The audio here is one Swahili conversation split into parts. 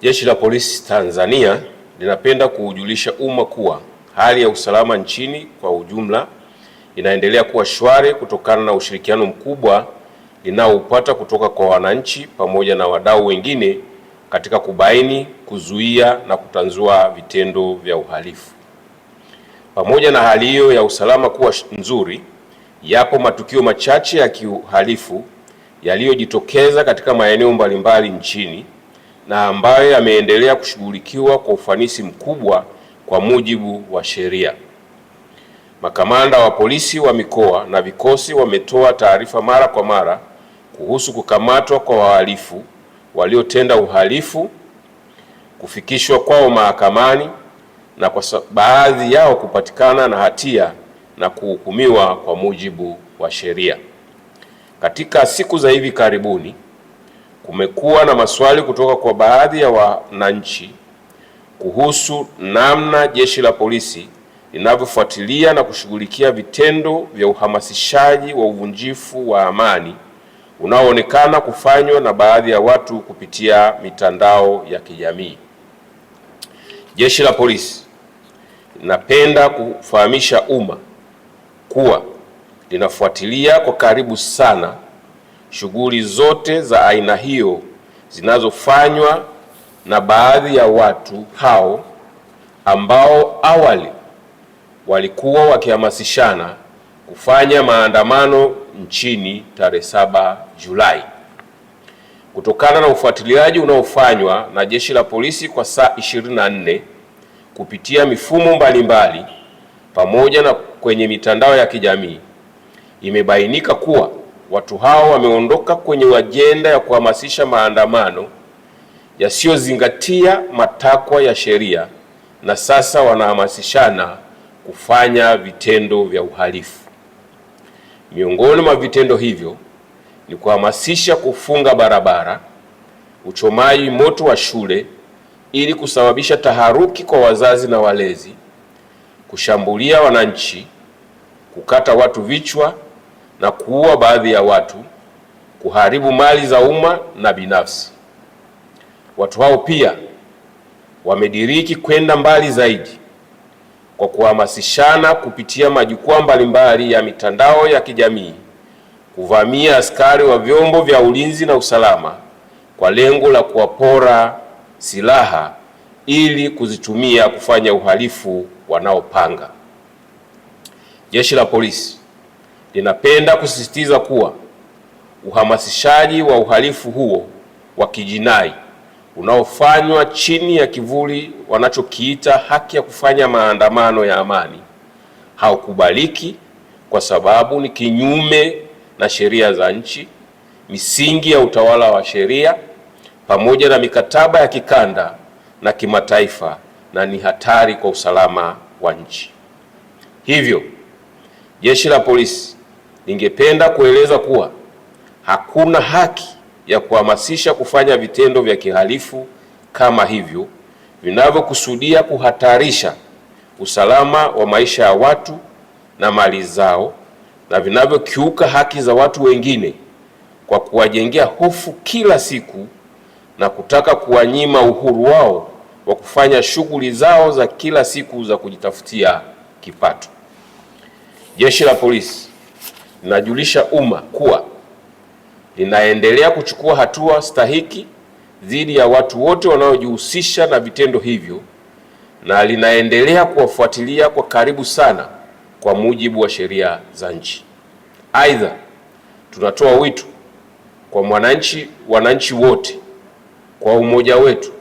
Jeshi la Polisi Tanzania linapenda kuujulisha umma kuwa hali ya usalama nchini kwa ujumla inaendelea kuwa shwari kutokana na ushirikiano mkubwa linaoupata kutoka kwa wananchi pamoja na wadau wengine katika kubaini, kuzuia na kutanzua vitendo vya uhalifu. Pamoja na hali hiyo ya usalama kuwa nzuri, yapo matukio machache ya kiuhalifu yaliyojitokeza katika maeneo mbalimbali nchini na ambayo yameendelea kushughulikiwa kwa ufanisi mkubwa kwa mujibu wa sheria. Makamanda wa polisi wa mikoa na vikosi wametoa taarifa mara kwa mara kuhusu kukamatwa kwa wahalifu waliotenda uhalifu, kufikishwa kwao mahakamani na kwa baadhi yao kupatikana na hatia na kuhukumiwa kwa mujibu wa sheria. Katika siku za hivi karibuni kumekuwa na maswali kutoka kwa baadhi ya wananchi kuhusu namna Jeshi la Polisi linavyofuatilia na kushughulikia vitendo vya uhamasishaji wa uvunjifu wa amani unaoonekana kufanywa na baadhi ya watu kupitia mitandao ya kijamii. Jeshi la Polisi linapenda kufahamisha umma kuwa linafuatilia kwa karibu sana shughuli zote za aina hiyo zinazofanywa na baadhi ya watu hao ambao awali walikuwa wakihamasishana kufanya maandamano nchini tarehe 7 Julai. Kutokana na ufuatiliaji unaofanywa na Jeshi la Polisi kwa saa 24 kupitia mifumo mbalimbali pamoja na kwenye mitandao ya kijamii, imebainika kuwa watu hao wameondoka kwenye ajenda ya kuhamasisha maandamano yasiyozingatia matakwa ya sheria na sasa wanahamasishana kufanya vitendo vya uhalifu. Miongoni mwa vitendo hivyo ni kuhamasisha kufunga barabara, uchomaji moto wa shule ili kusababisha taharuki kwa wazazi na walezi, kushambulia wananchi, kukata watu vichwa na kuua baadhi ya watu, kuharibu mali za umma na binafsi. Watu hao pia wamediriki kwenda mbali zaidi kwa kuhamasishana kupitia majukwaa mbalimbali ya mitandao ya kijamii kuvamia askari wa vyombo vya ulinzi na usalama kwa lengo la kuwapora silaha ili kuzitumia kufanya uhalifu wanaopanga. Jeshi la Polisi linapenda kusisitiza kuwa uhamasishaji wa uhalifu huo wa kijinai unaofanywa chini ya kivuli wanachokiita haki ya kufanya maandamano ya amani haukubaliki kwa sababu ni kinyume na sheria za nchi, misingi ya utawala wa sheria pamoja na mikataba ya kikanda na kimataifa na ni hatari kwa usalama wa nchi. Hivyo, Jeshi la Polisi lingependa kueleza kuwa hakuna haki ya kuhamasisha kufanya vitendo vya kihalifu kama hivyo vinavyokusudia kuhatarisha usalama wa maisha ya watu na mali zao na vinavyokiuka haki za watu wengine kwa kuwajengea hofu kila siku na kutaka kuwanyima uhuru wao wa kufanya shughuli zao za kila siku za kujitafutia kipato. Jeshi la Polisi linajulisha umma kuwa linaendelea kuchukua hatua stahiki dhidi ya watu wote wanaojihusisha na vitendo hivyo na linaendelea kuwafuatilia kwa karibu sana kwa mujibu wa sheria za nchi. Aidha, tunatoa wito kwa wananchi wote kwa umoja wetu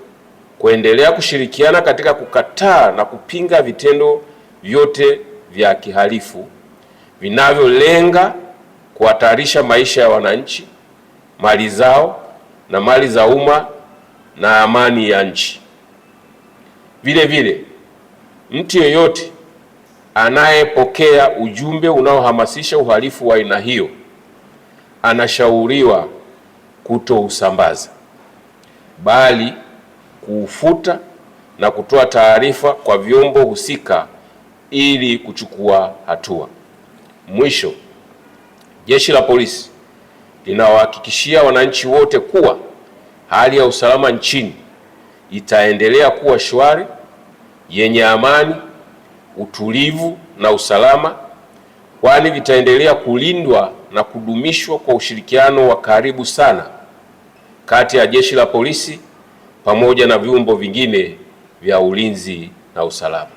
kuendelea kushirikiana katika kukataa na kupinga vitendo vyote vya kihalifu vinavyolenga kuhatarisha maisha ya wananchi, mali zao na mali za umma na amani ya nchi. Vile vile, mtu yeyote anayepokea ujumbe unaohamasisha uhalifu wa aina hiyo anashauriwa kutousambaza, bali kuufuta na kutoa taarifa kwa vyombo husika ili kuchukua hatua. Mwisho, Jeshi la Polisi linawahakikishia wananchi wote kuwa hali ya usalama nchini itaendelea kuwa shwari, yenye amani, utulivu na usalama, kwani vitaendelea kulindwa na kudumishwa kwa ushirikiano wa karibu sana kati ya Jeshi la Polisi pamoja na vyombo vingine vya ulinzi na usalama.